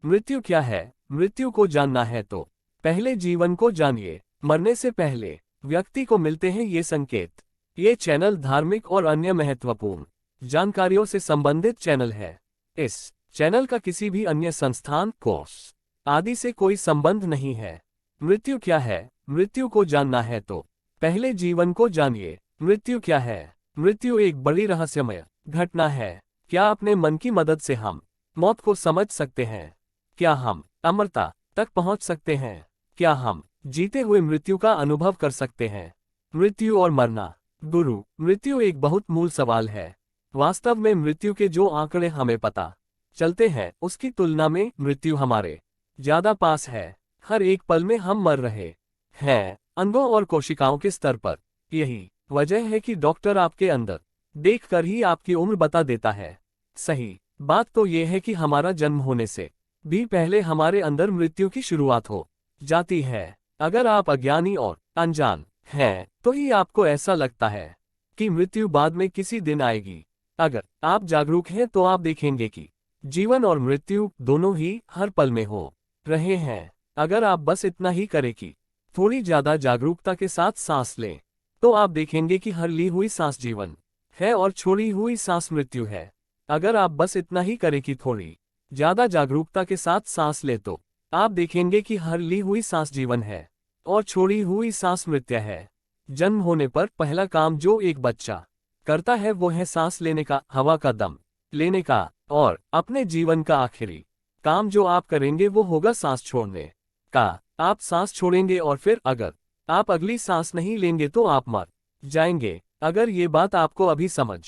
मृत्यु क्या है? मृत्यु को जानना है तो पहले जीवन को जानिए। मरने से पहले व्यक्ति को मिलते हैं ये संकेत। ये चैनल धार्मिक और अन्य महत्वपूर्ण जानकारियों से संबंधित चैनल है। इस चैनल का किसी भी अन्य संस्थान, कोर्स आदि से कोई संबंध नहीं है। मृत्यु क्या है? मृत्यु को जानना है तो पहले जीवन को जानिए। मृत्यु क्या है? मृत्यु एक बड़ी रहस्यमय घटना है। क्या अपने मन की मदद से हम मौत को समझ सकते हैं? क्या हम अमरता तक पहुंच सकते हैं? क्या हम जीते हुए मृत्यु का अनुभव कर सकते हैं? मृत्यु और मरना। गुरु, मृत्यु एक बहुत मूल सवाल है। वास्तव में मृत्यु के जो आंकड़े हमें पता चलते हैं उसकी तुलना में मृत्यु हमारे ज्यादा पास है। हर एक पल में हम मर रहे हैं, अंगों और कोशिकाओं के स्तर पर। यही वजह है कि डॉक्टर आपके अंदर देखकर ही आपकी उम्र बता देता है। सही बात तो यह है कि हमारा जन्म होने से भी पहले हमारे अंदर मृत्यु की शुरुआत हो जाती है। अगर आप अज्ञानी और अनजान हैं, तो ही आपको ऐसा लगता है कि मृत्यु बाद में किसी दिन आएगी। अगर आप जागरूक हैं तो आप देखेंगे कि जीवन और मृत्यु दोनों ही हर पल में हो रहे हैं। अगर आप बस इतना ही करें कि थोड़ी ज्यादा जागरूकता के साथ सांस लें, तो आप देखेंगे कि हर ली हुई सांस जीवन है और छोड़ी हुई सांस मृत्यु है। अगर आप बस इतना ही करें कि थोड़ी ज्यादा जागरूकता के साथ सांस ले, तो आप देखेंगे कि हर ली हुई सांस जीवन है और छोड़ी हुई सांस मृत्यु है। जन्म होने पर पहला काम जो एक बच्चा करता है वो है सांस लेने का, हवा का दम लेने का। और अपने जीवन का आखिरी काम जो आप करेंगे वो होगा सांस छोड़ने का। आप सांस छोड़ेंगे और फिर अगर आप अगली सांस नहीं लेंगे तो आप मर जाएंगे। अगर ये बात आपको अभी समझ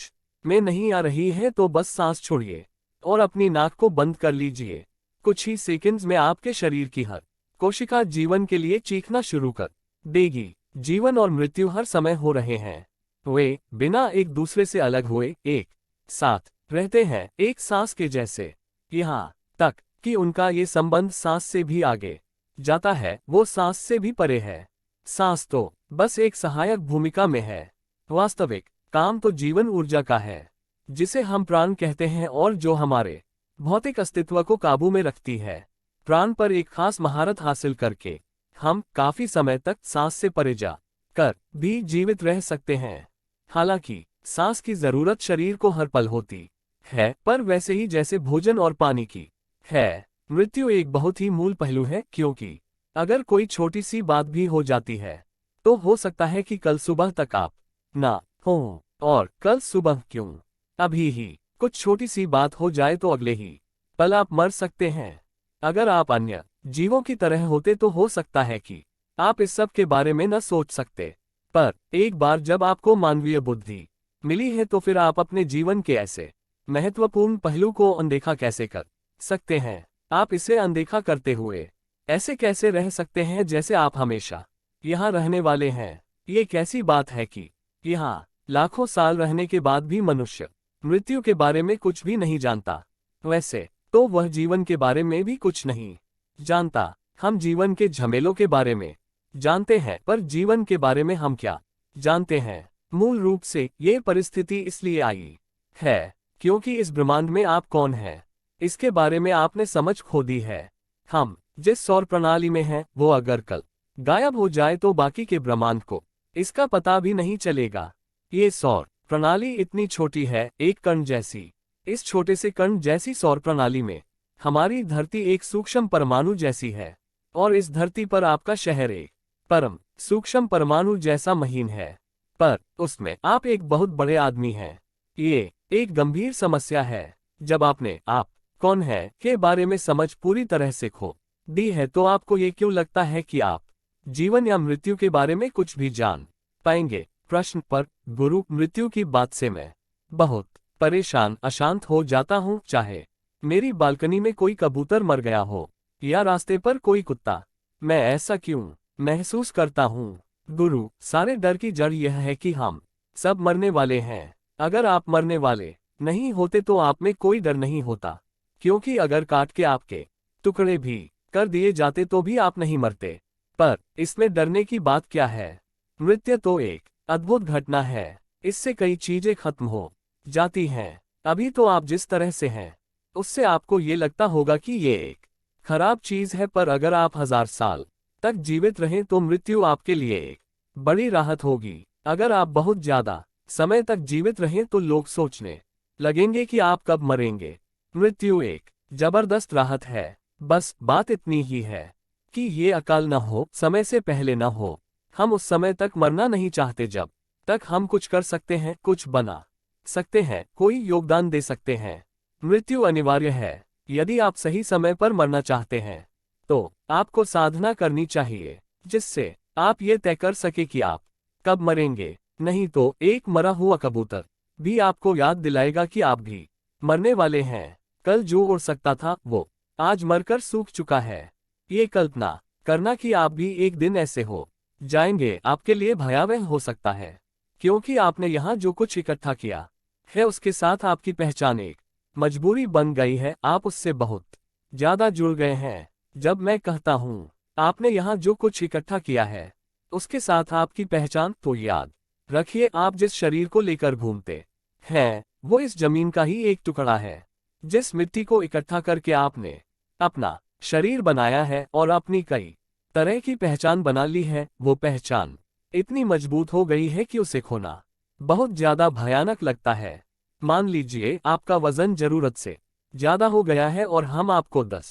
में नहीं आ रही है तो बस सांस छोड़िए और अपनी नाक को बंद कर लीजिए। कुछ ही सेकंड्स में आपके शरीर की हर कोशिका जीवन के लिए चीखना शुरू कर देगी। जीवन और मृत्यु हर समय हो रहे हैं। वे बिना एक दूसरे से अलग हुए एक साथ रहते हैं, एक सांस के जैसे। यहाँ तक कि उनका ये संबंध सांस से भी आगे जाता है, वो सांस से भी परे है। सांस तो बस एक सहायक भूमिका में है। वास्तविक काम तो जीवन ऊर्जा का है, जिसे हम प्राण कहते हैं और जो हमारे भौतिक अस्तित्व को काबू में रखती है। प्राण पर एक खास महारत हासिल करके हम काफी समय तक सांस से परे जा कर भी जीवित रह सकते हैं। हालांकि सांस की जरूरत शरीर को हर पल होती है, पर वैसे ही जैसे भोजन और पानी की है, मृत्यु एक बहुत ही मूल पहलू है। क्योंकि अगर कोई छोटी सी बात भी हो जाती है तो हो सकता है कि कल सुबह तक आप ना हो, और कल सुबह क्यों, अभी ही कुछ छोटी सी बात हो जाए तो अगले ही पल आप मर सकते हैं। अगर आप अन्य जीवों की तरह होते तो हो सकता है कि आप इस सब के बारे में न सोच सकते, पर एक बार जब आपको मानवीय बुद्धि मिली है तो फिर आप अपने जीवन के ऐसे महत्वपूर्ण पहलू को अनदेखा कैसे कर सकते हैं? आप इसे अनदेखा करते हुए ऐसे कैसे रह सकते हैं जैसे आप हमेशा यहाँ रहने वाले हैं? ये कैसी बात है कि यहाँ लाखों साल रहने के बाद भी मनुष्य मृत्यु के बारे में कुछ भी नहीं जानता। वैसे तो वह जीवन के बारे में भी कुछ नहीं जानता। हम जीवन के झमेलों के बारे में जानते हैं, पर जीवन के बारे में हम क्या जानते हैं? मूल रूप से ये परिस्थिति इसलिए आई है क्योंकि इस ब्रह्मांड में आप कौन हैं, इसके बारे में आपने समझ खो दी है। हम जिस सौर प्रणाली में हैं, वो अगर कल गायब हो जाए तो बाकी के ब्रह्मांड को इसका पता भी नहीं चलेगा। ये सौर प्रणाली इतनी छोटी है, एक कण जैसी। इस छोटे से कण जैसी सौर प्रणाली में हमारी धरती एक सूक्ष्म परमाणु जैसी है, और इस धरती पर आपका शहर एक परम सूक्ष्म परमाणु जैसा महीन है, पर उसमें आप एक बहुत बड़े आदमी हैं। ये एक गंभीर समस्या है। जब आपने आप कौन है के बारे में समझ पूरी तरह से खो दी है तो आपको ये क्यों लगता है कि आप जीवन या मृत्यु के बारे में कुछ भी जान पाएंगे? प्रश्न पर गुरु, मृत्यु की बात से मैं बहुत परेशान अशांत हो जाता हूँ, चाहे मेरी बालकनी में कोई कबूतर मर गया हो या रास्ते पर कोई कुत्ता। मैं ऐसा क्यों महसूस करता हूँ? गुरु, सारे डर की जड़ यह है कि हम सब मरने वाले हैं। अगर आप मरने वाले नहीं होते तो आप में कोई डर नहीं होता, क्योंकि अगर काट के आपके टुकड़े भी कर दिए जाते तो भी आप नहीं मरते। पर इसमें डरने की बात क्या है? मृत्यु तो एक अद्भुत घटना है, इससे कई चीजें खत्म हो जाती हैं। अभी तो आप जिस तरह से हैं उससे आपको ये लगता होगा कि ये एक खराब चीज है, पर अगर आप 1000 साल तक जीवित रहें तो मृत्यु आपके लिए एक बड़ी राहत होगी। अगर आप बहुत ज्यादा समय तक जीवित रहें तो लोग सोचने लगेंगे कि आप कब मरेंगे। मृत्यु एक जबरदस्त राहत है। बस बात इतनी ही है कि ये अकाल न हो, समय से पहले न हो। हम उस समय तक मरना नहीं चाहते जब तक हम कुछ कर सकते हैं, कुछ बना सकते हैं, कोई योगदान दे सकते हैं। मृत्यु अनिवार्य है। यदि आप सही समय पर मरना चाहते हैं तो आपको साधना करनी चाहिए जिससे आप ये तय कर सके कि आप कब मरेंगे। नहीं तो एक मरा हुआ कबूतर भी आपको याद दिलाएगा कि आप भी मरने वाले हैं। कल जो उड़ सकता था वो आज मरकर सूख चुका है। ये कल्पना करना कि आप भी एक दिन ऐसे हो जाएंगे आपके लिए भयावह हो सकता है, क्योंकि आपने यहाँ जो कुछ इकट्ठा किया है उसके साथ आपकी पहचान एक मजबूरी बन गई है। आप उससे बहुत ज्यादा जुड़ गए हैं। जब मैं कहता हूँ आपने यहाँ जो कुछ इकट्ठा किया है उसके साथ आपकी पहचान, तो याद रखिए आप जिस शरीर को लेकर घूमते हैं वो इस जमीन का ही एक टुकड़ा है। जिस मिट्टी को इकट्ठा करके आपने अपना शरीर बनाया है और अपनी कई तरह की पहचान बना ली है, वो पहचान इतनी मजबूत हो गई है कि उसे खोना बहुत ज्यादा भयानक लगता है। मान लीजिए आपका वजन जरूरत से ज्यादा हो गया है और हम आपको 10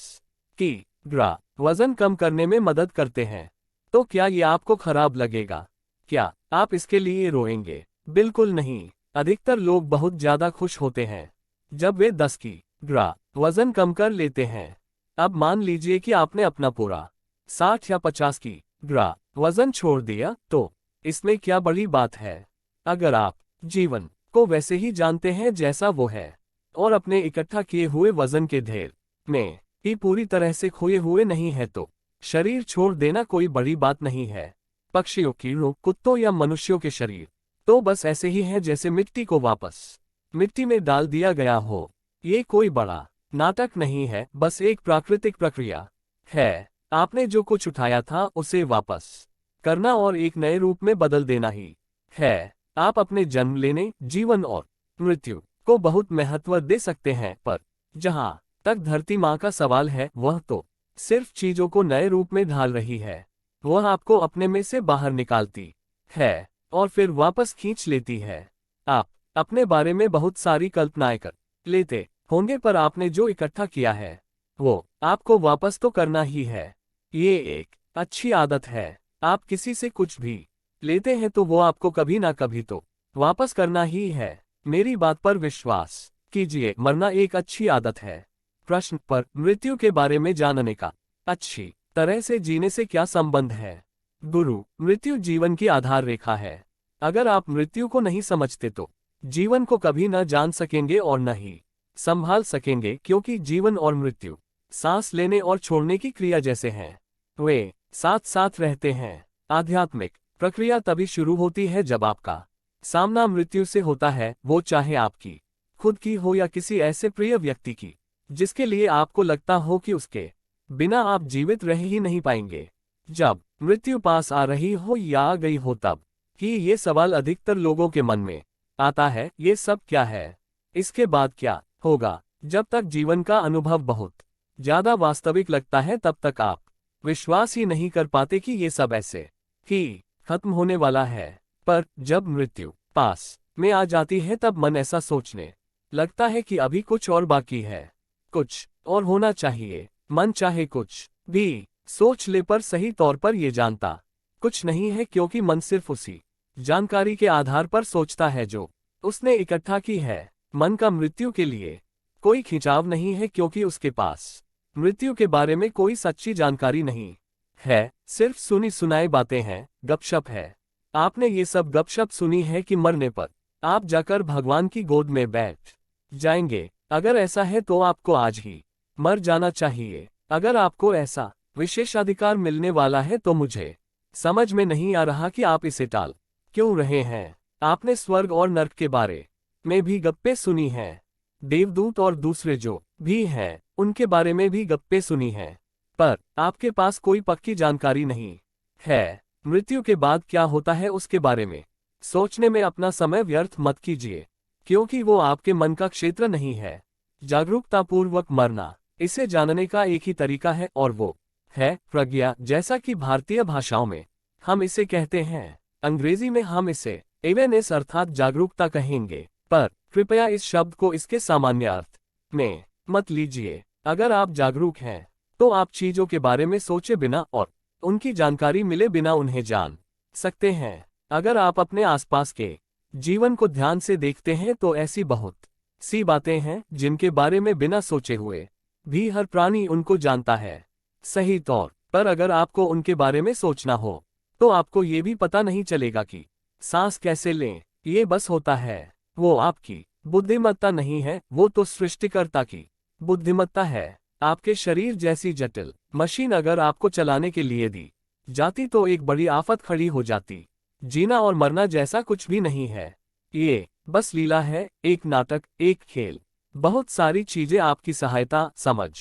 किलोग्राम वजन कम करने में मदद करते हैं, तो क्या ये आपको खराब लगेगा? क्या आप इसके लिए रोएंगे? बिल्कुल नहीं। अधिकतर लोग बहुत ज्यादा खुश होते हैं जब वे 10 किलोग्राम वजन कम कर लेते हैं। अब मान लीजिए कि आपने अपना पूरा 60 या 50 किलोग्राम वजन छोड़ दिया, तो इसमें क्या बड़ी बात है? अगर आप जीवन को वैसे ही जानते हैं जैसा वो है और अपने इकट्ठा किए हुए वजन के ढेर में ही पूरी तरह से खोए हुए नहीं है तो शरीर छोड़ देना कोई बड़ी बात नहीं है। पक्षियों, कीड़ों, कुत्तों या मनुष्यों के शरीर तो बस ऐसे ही है जैसे मिट्टी को वापस मिट्टी में डाल दिया गया हो। ये कोई बड़ा नाटक नहीं है, बस एक प्राकृतिक प्रक्रिया है। आपने जो कुछ उठाया था उसे वापस करना और एक नए रूप में बदल देना ही है। आप अपने जन्म लेने, जीवन और मृत्यु को बहुत महत्व दे सकते हैं, पर जहां तक धरती माँ का सवाल है वह तो सिर्फ चीजों को नए रूप में ढाल रही है। वह आपको अपने में से बाहर निकालती है और फिर वापस खींच लेती है। आप अपने बारे में बहुत सारी कल्पनाएं कर लेते होंगे, पर आपने जो इकट्ठा किया है वो आपको वापस तो करना ही है। ये एक अच्छी आदत है। आप किसी से कुछ भी लेते हैं तो वो आपको कभी ना कभी तो वापस करना ही है। मेरी बात पर विश्वास कीजिए, मरना एक अच्छी आदत है। प्रश्न पर मृत्यु के बारे में जानने का अच्छी तरह से जीने से क्या संबंध है? गुरु, मृत्यु जीवन की आधार रेखा है। अगर आप मृत्यु को नहीं समझते तो जीवन को कभी न जान सकेंगे और न ही संभाल सकेंगे, क्योंकि जीवन और मृत्यु सांस लेने और छोड़ने की क्रिया जैसे हैं। वे साथ साथ रहते हैं। आध्यात्मिक प्रक्रिया तभी शुरू होती है जब आपका सामना मृत्यु से होता है, वो चाहे आपकी खुद की हो या किसी ऐसे प्रिय व्यक्ति की जिसके लिए आपको लगता हो कि उसके बिना आप जीवित रह ही नहीं पाएंगे। जब मृत्यु पास आ रही हो या आ गई हो तब कि ये सवाल अधिकतर लोगों के मन में आता है, ये सब क्या है? इसके बाद क्या होगा? जब तक जीवन का अनुभव बहुत ज्यादा वास्तविक लगता है तब तक आप विश्वास ही नहीं कर पाते कि ये सब ऐसे ही खत्म होने वाला है। पर जब मृत्यु पास में आ जाती है तब मन ऐसा सोचने लगता है कि अभी कुछ और बाकी है, कुछ और होना चाहिए। मन चाहे कुछ भी सोच ले, पर सही तौर पर ये जानता कुछ नहीं है, क्योंकि मन सिर्फ उसी जानकारी के आधार पर सोचता है जो उसने इकट्ठा की है। मन का मृत्यु के लिए कोई खिंचाव नहीं है, क्योंकि उसके पास मृत्यु के बारे में कोई सच्ची जानकारी नहीं है, सिर्फ सुनी सुनाई बातें हैं, गपशप है। आपने ये सब गपशप सुनी है कि मरने पर आप जाकर भगवान की गोद में बैठ जाएंगे। अगर ऐसा है तो आपको आज ही मर जाना चाहिए। अगर आपको ऐसा विशेषाधिकार मिलने वाला है तो मुझे समझ में नहीं आ रहा कि आप इसे टाल क्यों रहे हैं। आपने स्वर्ग और नर्क के बारे में भी गप्पे सुनी हैं, देवदूत और दूसरे जो भी हैं उनके बारे में भी गप्पे सुनी हैं, पर आपके पास कोई पक्की जानकारी नहीं है। मृत्यु के बाद क्या होता है उसके बारे में सोचने में अपना समय व्यर्थ मत कीजिए, क्योंकि वो आपके मन का क्षेत्र नहीं है। जागरूकतापूर्वक मरना इसे जानने का एक ही तरीका है और वो है प्रज्ञा। जैसा कि भारतीय भाषाओं में हम इसे कहते हैं, अंग्रेजी में हम इसे अवेयरनेस अर्थात जागरूकता कहेंगे, पर कृपया इस शब्द को इसके सामान्य अर्थ में मत लीजिए। अगर आप जागरूक हैं तो आप चीजों के बारे में सोचे बिना और उनकी जानकारी मिले बिना उन्हें जान सकते हैं। अगर आप अपने आसपास के जीवन को ध्यान से देखते हैं तो ऐसी बहुत सी बातें हैं जिनके बारे में बिना सोचे हुए भी हर प्राणी उनको जानता है। सही तौर पर अगर आपको उनके बारे में सोचना हो तो आपको ये भी पता नहीं चलेगा कि सांस कैसे लें। ये बस होता है। वो आपकी बुद्धिमत्ता नहीं है, वो तो सृष्टिकर्ता की बुद्धिमत्ता है। आपके शरीर जैसी जटिल मशीन अगर आपको चलाने के लिए दी जाती तो एक बड़ी आफत खड़ी हो जाती। जीना और मरना जैसा कुछ भी नहीं है, ये बस लीला है, एक नाटक, एक खेल। बहुत सारी चीजें आपकी सहायता, समझ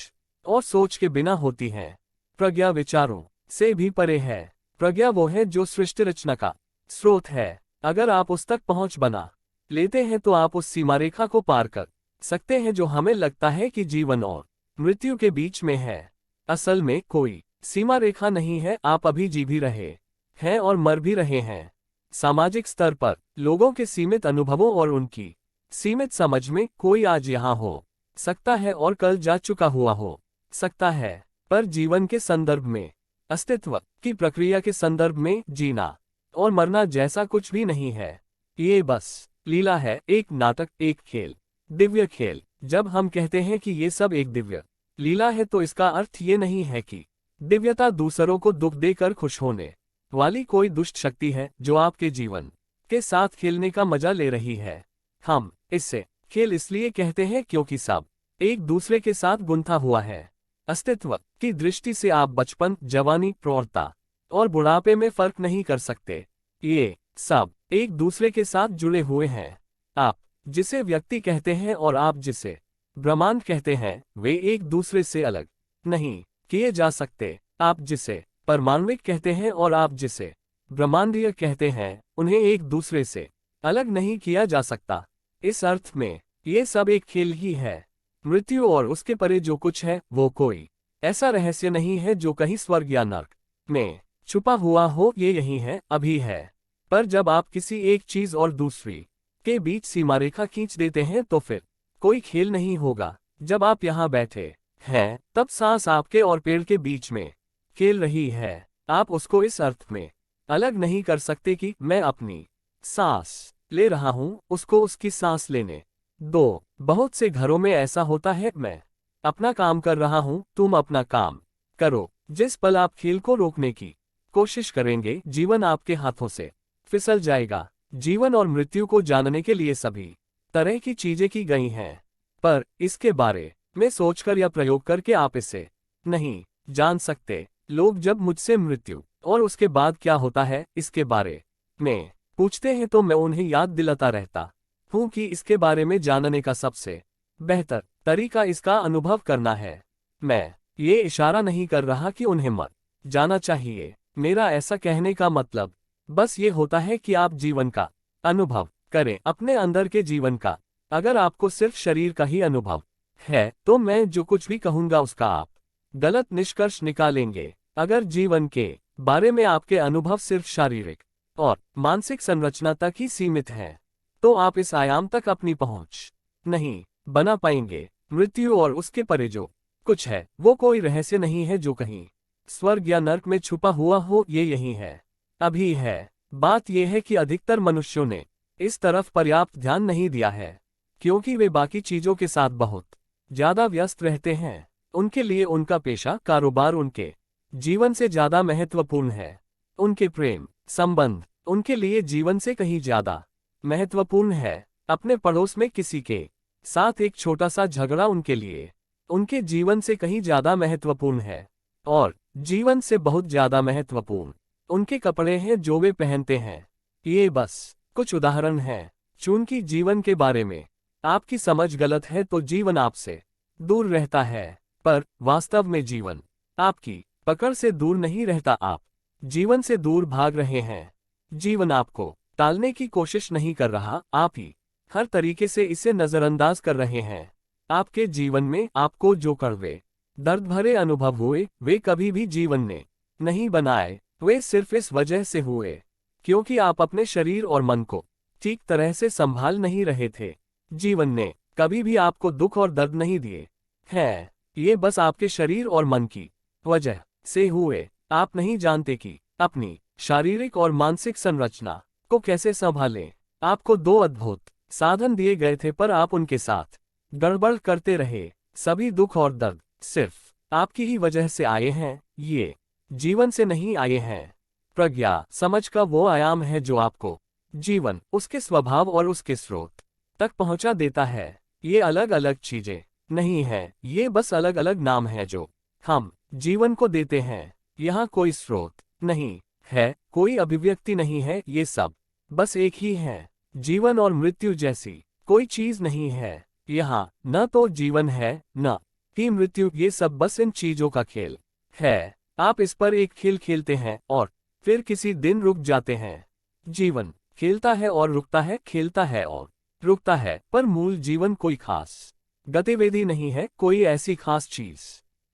और सोच के बिना होती हैं। प्रज्ञा विचारों से भी परे है। प्रज्ञा वो है जो सृष्टि रचना का स्रोत है। अगर आप उस तक पहुंच बना लेते हैं तो आप उस सीमारेखा को पार कर सकते हैं जो हमें लगता है कि जीवन और मृत्यु के बीच में है। असल में कोई सीमा रेखा नहीं है, आप अभी जी भी रहे हैं और मर भी रहे हैं। सामाजिक स्तर पर लोगों के सीमित अनुभवों और उनकी सीमित समझ में कोई आज यहाँ हो सकता है और कल जा चुका हुआ हो सकता है, पर जीवन के संदर्भ में, अस्तित्व की प्रक्रिया के संदर्भ में जीना और मरना जैसा कुछ भी नहीं है। ये बस लीला है, एक नाटक, एक खेल, दिव्य खेल। जब हम कहते हैं कि ये सब एक दिव्य लीला है तो इसका अर्थ ये नहीं है कि दिव्यता दूसरों को दुख देकर खुश होने वाली कोई दुष्ट शक्ति है जो आपके जीवन के साथ खेलने का मजा ले रही है। हम इससे खेल इसलिए कहते हैं क्योंकि सब एक दूसरे के साथ गुंथा हुआ है। अस्तित्व की दृष्टि से आप बचपन, जवानी, प्रौढ़ता और बुढ़ापे में फर्क नहीं कर सकते। ये सब एक दूसरे के साथ जुड़े हुए हैं। आप जिसे व्यक्ति कहते हैं और आप जिसे ब्रह्मांड कहते हैं, वे एक दूसरे से अलग नहीं किए जा सकते। आप जिसे परमाणुविक कहते हैं और आप जिसे ब्रह्मांडीय कहते हैं, उन्हें एक दूसरे से अलग नहीं किया जा सकता। इस अर्थ में ये सब एक खेल ही है। मृत्यु और उसके परे जो कुछ है वो कोई ऐसा रहस्य नहीं है जो कहीं स्वर्ग या नर्क में छुपा हुआ हो। ये यही है, अभी है। पर जब आप किसी एक चीज और दूसरी के बीच सीमारेखा खींच देते हैं तो फिर कोई खेल नहीं होगा। जब आप यहाँ बैठे हैं तब सांस आपके और पेड़ के बीच में खेल रही है। आप उसको इस अर्थ में अलग नहीं कर सकते कि मैं अपनी सांस ले रहा हूँ, उसको उसकी सांस लेने दो। बहुत से घरों में ऐसा होता है, मैं अपना काम कर रहा हूँ, तुम अपना काम करो। जिस पल आप खेल को रोकने की कोशिश करेंगे, जीवन आपके हाथों से फिसल जाएगा। जीवन और मृत्यु को जानने के लिए सभी तरह की चीजें की गई हैं, पर इसके बारे में सोचकर या प्रयोग करके आप इसे नहीं जान सकते। लोग जब मुझसे मृत्यु और उसके बाद क्या होता है इसके बारे में पूछते हैं तो मैं उन्हें याद दिलाता रहता हूँ कि इसके बारे में जानने का सबसे बेहतर तरीका इसका अनुभव करना है। मैं ये इशारा नहीं कर रहा कि उन्हें मत जाना चाहिए। मेरा ऐसा कहने का मतलब बस ये होता है कि आप जीवन का अनुभव करें, अपने अंदर के जीवन का। अगर आपको सिर्फ शरीर का ही अनुभव है तो मैं जो कुछ भी कहूंगा उसका आप गलत निष्कर्ष निकालेंगे। अगर जीवन के बारे में आपके अनुभव सिर्फ शारीरिक और मानसिक संरचना तक ही सीमित हैं, तो आप इस आयाम तक अपनी पहुंच नहीं बना पाएंगे। मृत्यु और उसके परे जो कुछ है वो कोई रहस्य नहीं है जो कहीं स्वर्ग या नर्क में छुपा हुआ हो। ये यही है, अभी है। बात यह है कि अधिकतर मनुष्यों ने इस तरफ पर्याप्त ध्यान नहीं दिया है, क्योंकि वे बाकी चीजों के साथ बहुत ज्यादा व्यस्त रहते हैं। उनके लिए उनका पेशा, कारोबार उनके जीवन से ज्यादा महत्वपूर्ण है। उनके प्रेम संबंध उनके लिए जीवन से कहीं ज्यादा महत्वपूर्ण है। अपने पड़ोस में किसी के साथ एक छोटा सा झगड़ा उनके लिए उनके जीवन से कहीं ज्यादा महत्वपूर्ण है। और जीवन से बहुत ज्यादा महत्वपूर्ण उनके कपड़े हैं जो वे पहनते हैं। ये बस कुछ उदाहरण हैं। चूंकि जीवन के बारे में आपकी समझ गलत है तो जीवन आपसे दूर रहता है, पर वास्तव में जीवन आपकी पकड़ से दूर नहीं रहता। आप जीवन से दूर भाग रहे हैं। जीवन आपको टालने की कोशिश नहीं कर रहा, आप ही हर तरीके से इसे नजरअंदाज कर रहे हैं। आपके जीवन में आपको जो कड़वे दर्द भरे अनुभव हुए वे कभी भी जीवन ने नहीं बनाए, वे सिर्फ इस वजह से हुए क्योंकि आप अपने शरीर और मन को ठीक तरह से संभाल नहीं रहे थे। जीवन ने कभी भी आपको दुख और दर्द नहीं दिए हैं, ये बस आपके शरीर और मन की वजह से हुए। आप नहीं जानते कि अपनी शारीरिक और मानसिक संरचना को कैसे संभालें। आपको दो अद्भुत साधन दिए गए थे पर आप उनके साथ गड़बड़ करते रहे। सभी दुख और दर्द सिर्फ आपकी ही वजह से आए हैं, ये जीवन से नहीं आए हैं। प्रज्ञा समझ का वो आयाम है जो आपको जीवन, उसके स्वभाव और उसके स्रोत तक पहुंचा देता है। ये अलग अलग चीजें नहीं हैं, ये बस अलग अलग नाम है जो हम जीवन को देते हैं। यहाँ कोई स्रोत नहीं है, कोई अभिव्यक्ति नहीं है, ये सब बस एक ही है। जीवन और मृत्यु जैसी कोई चीज नहीं है यहाँ, न तो जीवन है न ही मृत्यु, ये सब बस इन चीजों का खेल है। आप इस पर एक खेल खेलते हैं और फिर किसी दिन रुक जाते हैं। जीवन खेलता है और रुकता है, खेलता है और रुकता है, पर मूल जीवन कोई खास गतिविधि नहीं है, कोई ऐसी खास चीज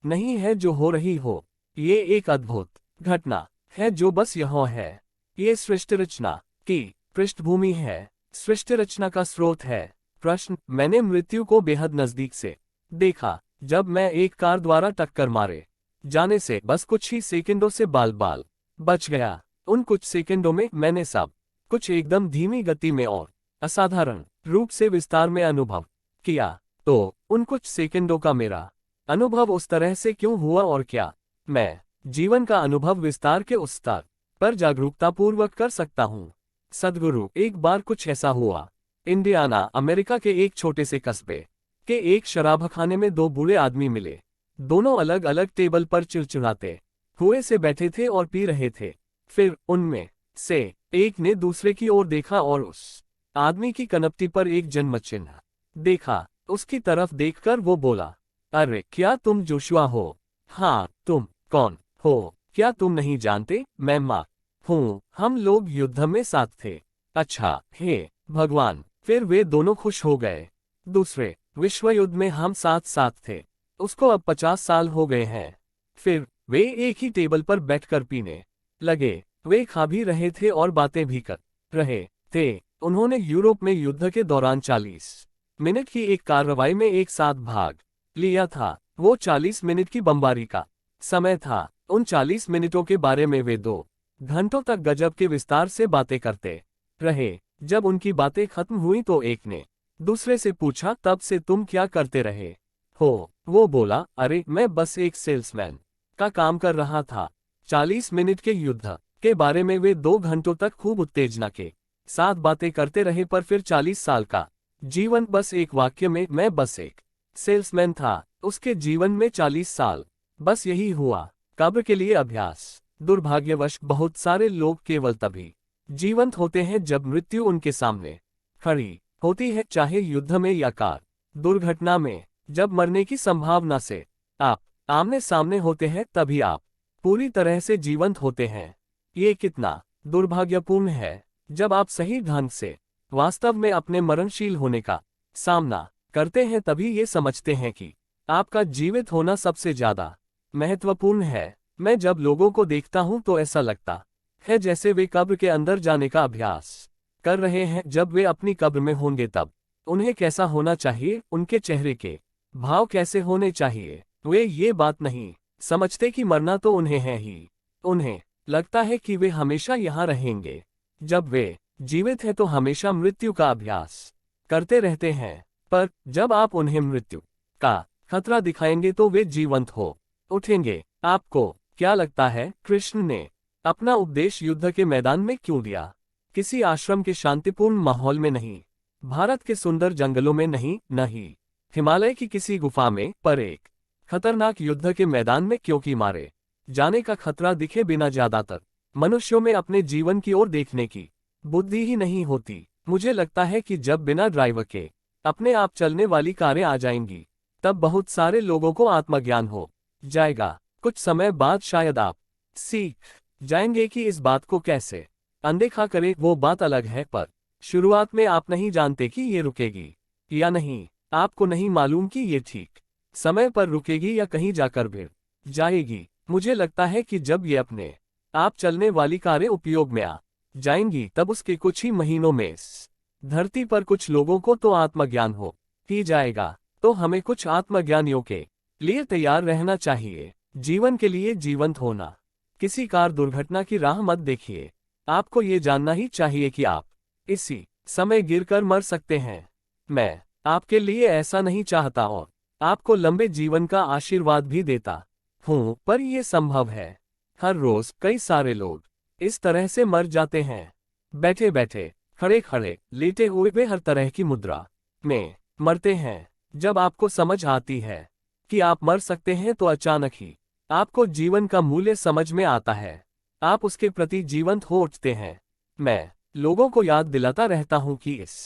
नहीं है जो हो रही हो। ये एक अद्भुत घटना है जो बस यहाँ है। ये सृष्टि रचना की पृष्ठभूमि है, सृष्टि रचना का स्रोत है। प्रश्न, मैंने मृत्यु को बेहद नजदीक से देखा जब मैं एक कार द्वारा टक्कर मारे जाने से बस कुछ ही सेकंडों से बाल बाल बच गया। उन कुछ सेकंडों में मैंने सब कुछ एकदम धीमी गति में और असाधारण रूप से विस्तार में अनुभव किया। तो उन कुछ सेकंडों का मेरा अनुभव उस तरह से क्यों हुआ और क्या मैं जीवन का अनुभव विस्तार के उस स्तर पर जागरूकतापूर्वक कर सकता हूँ? सद्गुरु, एक बार कुछ ऐसा हुआ। इंडियाना, अमेरिका के एक छोटे से कस्बे के एक शराबखाने में दो बूढ़े आदमी मिले। दोनों अलग अलग टेबल पर चिड़चिड़ाते हुए से बैठे थे और पी रहे थे। फिर उनमें से एक ने दूसरे की ओर देखा और उस आदमी की कनपटी पर एक जन्म चिन्ह देखा। उसकी तरफ देखकर वो बोला, अरे क्या तुम जोशुआ हो? हाँ, तुम कौन हो? क्या तुम नहीं जानते? मैं मार्क हूँ, हम लोग युद्ध में साथ थे। अच्छा, हे भगवान। फिर वे दोनों खुश हो गए। दूसरे विश्व युद्ध में हम साथ साथ थे, उसको अब 50 साल हो गए हैं। फिर वे एक ही टेबल पर बैठकर पीने लगे। वे खा भी रहे थे और बातें भी कर रहे थे। उन्होंने यूरोप में युद्ध के दौरान 40 मिनट की एक कार्रवाई में एक साथ भाग लिया था। वो 40 मिनट की बमबारी का समय था। उन 40 मिनटों के बारे में वे 2 घंटों तक गजब के विस्तार से बातें करते रहे। जब उनकी बातें खत्म हुई तो एक ने दूसरे से पूछा, तब से तुम क्या करते रहे हो? वो बोला, अरे मैं बस एक सेल्समैन का काम कर रहा था। 40 मिनट के युद्ध के बारे में वे 2 घंटों तक खूब उत्तेजना के साथ बातें करते रहे, पर फिर 40 साल का जीवन बस एक वाक्य में, मैं बस एक सेल्समैन था। उसके जीवन में 40 साल बस यही हुआ। कब्र के लिए अभ्यास। दुर्भाग्यवश बहुत सारे लोग केवल तभी जीवंत होते हैं जब मृत्यु उनके सामने खड़ी होती है, चाहे युद्ध में या कार दुर्घटना में। जब मरने की संभावना से आप आमने सामने होते हैं तभी आप पूरी तरह से जीवंत होते हैं। ये कितना दुर्भाग्यपूर्ण है। जब आप सही ढंग से वास्तव में अपने मरणशील होने का सामना करते हैं तभी ये समझते हैं कि आपका जीवित होना सबसे ज्यादा महत्वपूर्ण है। मैं जब लोगों को देखता हूं तो ऐसा लगता है जैसे वे कब्र के अंदर जाने का अभ्यास कर रहे हैं। जब वे अपनी कब्र में होंगे तब उन्हें कैसा होना चाहिए, उनके चेहरे के भाव कैसे होने चाहिए। वे ये बात नहीं समझते कि मरना तो उन्हें है ही। उन्हें लगता है कि वे हमेशा यहाँ रहेंगे। जब वे जीवित हैं तो हमेशा मृत्यु का अभ्यास करते रहते हैं, पर जब आप उन्हें मृत्यु का खतरा दिखाएंगे तो वे जीवंत हो उठेंगे। आपको क्या लगता है कृष्ण ने अपना उपदेश युद्ध के मैदान में क्यों दिया? किसी आश्रम के शांतिपूर्ण माहौल में नहीं, भारत के सुंदर जंगलों में नहीं, हिमालय की किसी गुफा में, पर एक खतरनाक युद्ध के मैदान में, क्योंकि मारे जाने का खतरा दिखे बिना ज्यादातर मनुष्यों में अपने जीवन की ओर देखने की बुद्धि ही नहीं होती। मुझे लगता है कि जब बिना ड्राइवर के अपने आप चलने वाली कारें आ जाएंगी तब बहुत सारे लोगों को आत्मज्ञान हो जाएगा। कुछ समय बाद शायद आप सीख जाएंगे कि इस बात को कैसे अनदेखा करें। वो बात अलग है, पर शुरुआत में आप नहीं जानते कि ये रुकेगी या नहीं। आपको नहीं मालूम कि ये ठीक समय पर रुकेगी या कहीं जाकर भिड़ जाएगी। मुझे लगता है कि जब ये अपने आप चलने वाली कारें उपयोग में आ जाएंगी तब उसके कुछ ही महीनों में इस धरती पर कुछ लोगों को तो आत्मज्ञान हो ही जाएगा। तो हमें कुछ आत्मज्ञानियों के लिए तैयार रहना चाहिए। जीवन के लिए जीवंत होना। किसी कार दुर्घटना की राह मत देखिए। आपको ये जानना ही चाहिए कि आप इसी समय गिरकर मर सकते हैं। मैं आपके लिए ऐसा नहीं चाहता और आपको लंबे जीवन का आशीर्वाद भी देता हूं, पर यह संभव है। हर रोज कई सारे लोग इस तरह से मर जाते हैं। बैठे बैठे, खड़े खड़े, लेटे हुए, वे हर तरह की मुद्रा में मरते हैं। जब आपको समझ आती है कि आप मर सकते हैं तो अचानक ही आपको जीवन का मूल्य समझ में आता है। आप उसके प्रति जीवंत हो उठते हैं। मैं लोगों को याद दिलाता रहता हूं कि इस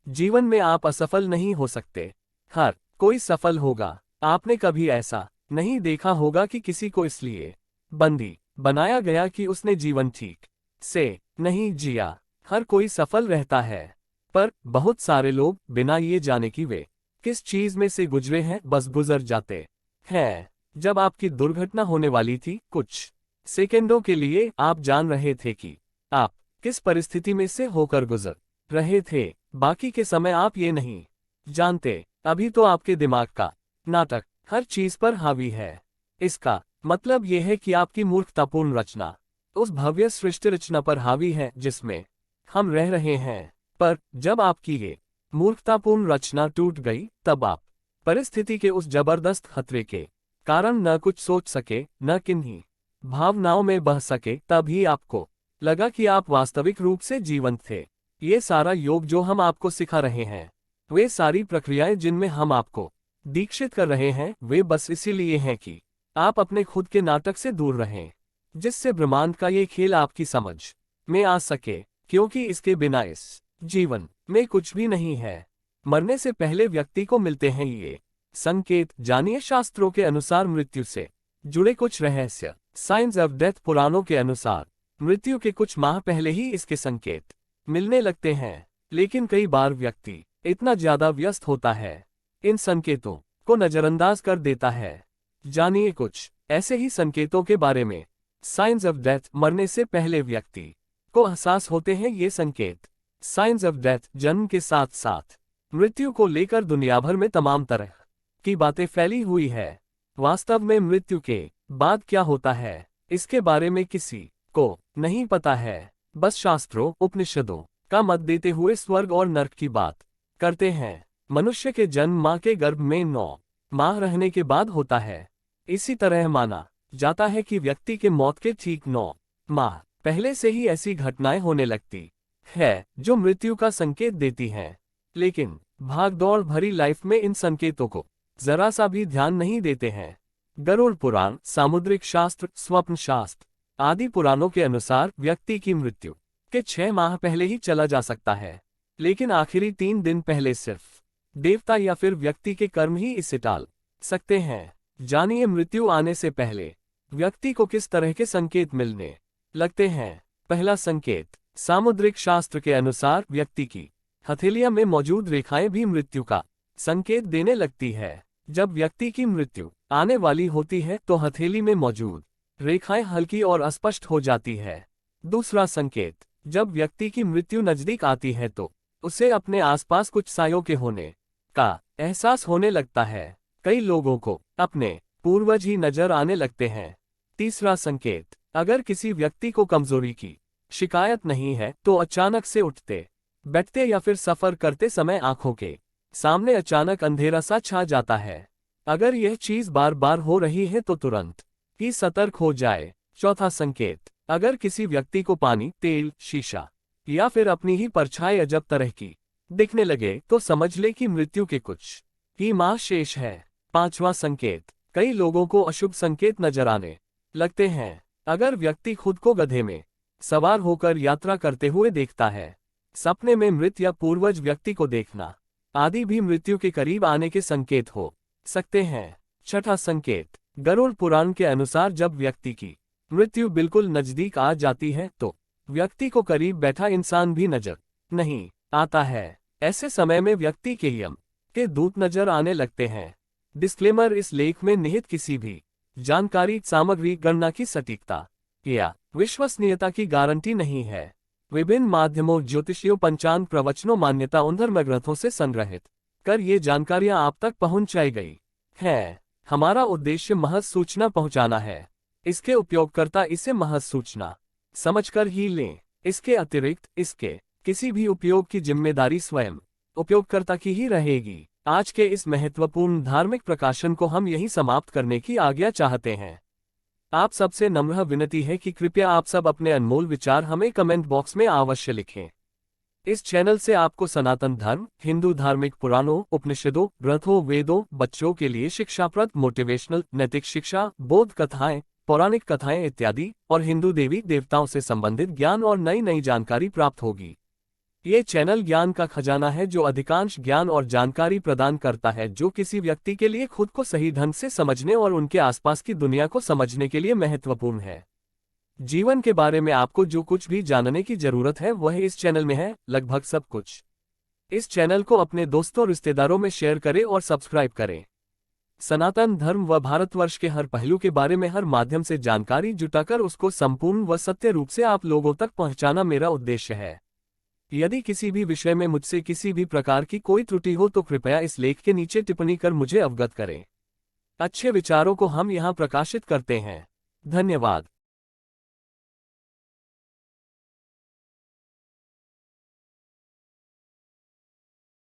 जीवन में आप असफल नहीं हो सकते। हर कोई सफल होगा। आपने कभी ऐसा नहीं देखा होगा कि किसी को इसलिए बंदी बनाया गया कि उसने जीवन ठीक से नहीं जिया। हर कोई सफल रहता है, पर बहुत सारे लोग बिना ये जाने कि वे किस चीज में से गुजरे हैं बस गुजर जाते हैं। जब आपकी दुर्घटना होने वाली थी, कुछ सेकंडों के लिए आप जान रहे थे कि आप किस परिस्थिति में से होकर गुजर रहे थे। बाकी के समय आप ये नहीं जानते। अभी तो आपके दिमाग का नाटक हर चीज पर हावी है। इसका मतलब यह है कि आपकी मूर्खतापूर्ण रचना उस भव्य सृष्टि रचना पर हावी है जिसमें हम रह रहे हैं। पर जब आपकी ये मूर्खतापूर्ण रचना टूट गई तब आप परिस्थिति के उस जबरदस्त खतरे के कारण न कुछ सोच सके, न किन्हीं भावनाओं में बह सके। तभी आपको लगा कि आप वास्तविक रूप से जीवंत थे। ये सारा योग जो हम आपको सिखा रहे हैं, वे सारी प्रक्रियाएं जिनमें हम आपको दीक्षित कर रहे हैं, वे बस इसीलिए हैं कि आप अपने खुद के नाटक से दूर रहें, जिससे ब्रह्मांड का ये खेल आपकी समझ में आ सके। क्योंकि इसके बिना इस जीवन में कुछ भी नहीं है। मरने से पहले व्यक्ति को मिलते हैं ये संकेत। जानिए शास्त्रों के अनुसार मृत्यु से जुड़े कुछ रहस्य। साइंस ऑफ डेथ पुराणों के अनुसार मृत्यु के कुछ माह पहले ही इसके संकेत मिलने लगते हैं, लेकिन कई बार व्यक्ति इतना ज्यादा व्यस्त होता है, इन संकेतों को नजरअंदाज कर देता है। जानिए कुछ ऐसे ही संकेतों के बारे में। Science of death. मरने से पहले व्यक्ति को एहसास होते हैं ये संकेत। Science of death. जन्म के साथ साथ मृत्यु को लेकर दुनिया भर में तमाम तरह की बातें फैली हुई है। वास्तव में मृत्यु के बाद क्या होता है, इसके बारे में किसी को नहीं पता है। बस शास्त्रों, उपनिषदों का मत देते हुए स्वर्ग और नरक की बात करते हैं। मनुष्य के जन्म मां के गर्भ में 9 माह रहने के बाद होता है। इसी तरह माना जाता है कि व्यक्ति के मौत के ठीक 9 माह पहले से ही ऐसी घटनाएं होने लगती है जो मृत्यु का संकेत देती हैं। लेकिन भागदौड़ भरी लाइफ में इन संकेतों को जरा सा भी ध्यान नहीं देते हैं। गरुड़ पुराण, सामुद्रिक शास्त्र, स्वप्न शास्त्र आदि पुराणों के अनुसार व्यक्ति की मृत्यु के 6 माह पहले ही चला जा सकता है, लेकिन आखिरी 3 दिन पहले सिर्फ देवता या फिर व्यक्ति के कर्म ही इसे टाल सकते हैं। जानिए मृत्यु आने से पहले व्यक्ति को किस तरह के संकेत मिलने लगते हैं। पहला संकेत। सामुद्रिक शास्त्र के अनुसार व्यक्ति की हथेलियां में मौजूद रेखाएं भी मृत्यु का संकेत देने लगती है। जब व्यक्ति की मृत्यु आने वाली होती है तो हथेली में मौजूद रेखाएं हल्की और अस्पष्ट हो जाती है। दूसरा संकेत। जब व्यक्ति की मृत्यु नजदीक आती है तो उसे अपने आसपास कुछ सायों के होने का एहसास होने लगता है। कई लोगों को अपने पूर्वज ही नजर आने लगते हैं। तीसरा संकेत। अगर किसी व्यक्ति को कमजोरी की शिकायत नहीं है तो अचानक से उठते बैठते या फिर सफर करते समय आंखों के सामने अचानक अंधेरा सा छा जाता है। अगर यह चीज बार बार हो रही है तो तुरंत ही सतर्क हो जाए। चौथा संकेत। अगर किसी व्यक्ति को पानी, तेल, शीशा या फिर अपनी ही परछाई अजब तरह की दिखने लगे तो समझ ले कि मृत्यु के कुछ ही माह शेष है। पांचवा संकेत। कई लोगों को अशुभ संकेत नजर आने लगते हैं। अगर व्यक्ति खुद को गधे में सवार होकर यात्रा करते हुए देखता है, सपने में मृत या पूर्वज व्यक्ति को देखना आदि भी मृत्यु के करीब आने के संकेत हो सकते हैं। छठा संकेत। गरुड़ पुराण के अनुसार जब व्यक्ति की मृत्यु बिल्कुल नजदीक आ जाती है तो व्यक्ति को करीब बैठा इंसान भी नजर नहीं आता है। ऐसे समय में व्यक्ति के यम के दूत नजर आने लगते हैं। डिस्क्लेमर, इस लेख में निहित किसी भी जानकारी सामग्री गणना की सटीकता या विश्वसनीयता की गारंटी नहीं है। विभिन्न माध्यमों, ज्योतिषियों, पंचांग, प्रवचनों, मान्यता उन धर्म ग्रंथों से संग्रहित कर ये जानकारियां आप तक पहुंचाई गई है। हमारा उद्देश्य महज सूचना पहुंचाना है। इसके उपयोगकर्ता इसे महज सूचना समझकर ही लें। इसके अतिरिक्त इसके किसी भी उपयोग की जिम्मेदारी स्वयं उपयोगकर्ता की ही रहेगी। आज के इस महत्वपूर्ण धार्मिक प्रकाशन को हम यहीं समाप्त करने की आज्ञा चाहते हैं। आप सबसे नम्र विनती है कि कृपया आप सब अपने अनमोल विचार हमें कमेंट बॉक्स में अवश्य लिखें। इस चैनल से आपको सनातन धर्म, हिंदू धार्मिक पुराणों, उपनिषदों, ग्रंथों, वेदों, बच्चों के लिए शिक्षाप्रद, मोटिवेशनल, नैतिक शिक्षा, बोध कथाएं, पौराणिक कथाएं इत्यादि और हिंदू देवी देवताओं से संबंधित ज्ञान और नई नई जानकारी प्राप्त होगी। ये चैनल ज्ञान का खजाना है जो अधिकांश ज्ञान और जानकारी प्रदान करता है जो किसी व्यक्ति के लिए खुद को सही ढंग से समझने और उनके आसपास की दुनिया को समझने के लिए महत्वपूर्ण है। जीवन के बारे में आपको जो कुछ भी जानने की जरूरत है वह इस चैनल में है, लगभग सब कुछ। इस चैनल को अपने दोस्तों रिश्तेदारों में शेयर करें और सब्सक्राइब करें। सनातन धर्म व भारतवर्ष के हर पहलू के बारे में हर माध्यम से जानकारी जुटाकर उसको संपूर्ण व सत्य रूप से आप लोगों तक पहुंचाना मेरा उद्देश्य है। यदि किसी भी विषय में मुझसे किसी भी प्रकार की कोई त्रुटि हो तो कृपया इस लेख के नीचे टिप्पणी कर मुझे अवगत करें। अच्छे विचारों को हम यहाँ प्रकाशित करते हैं। धन्यवाद।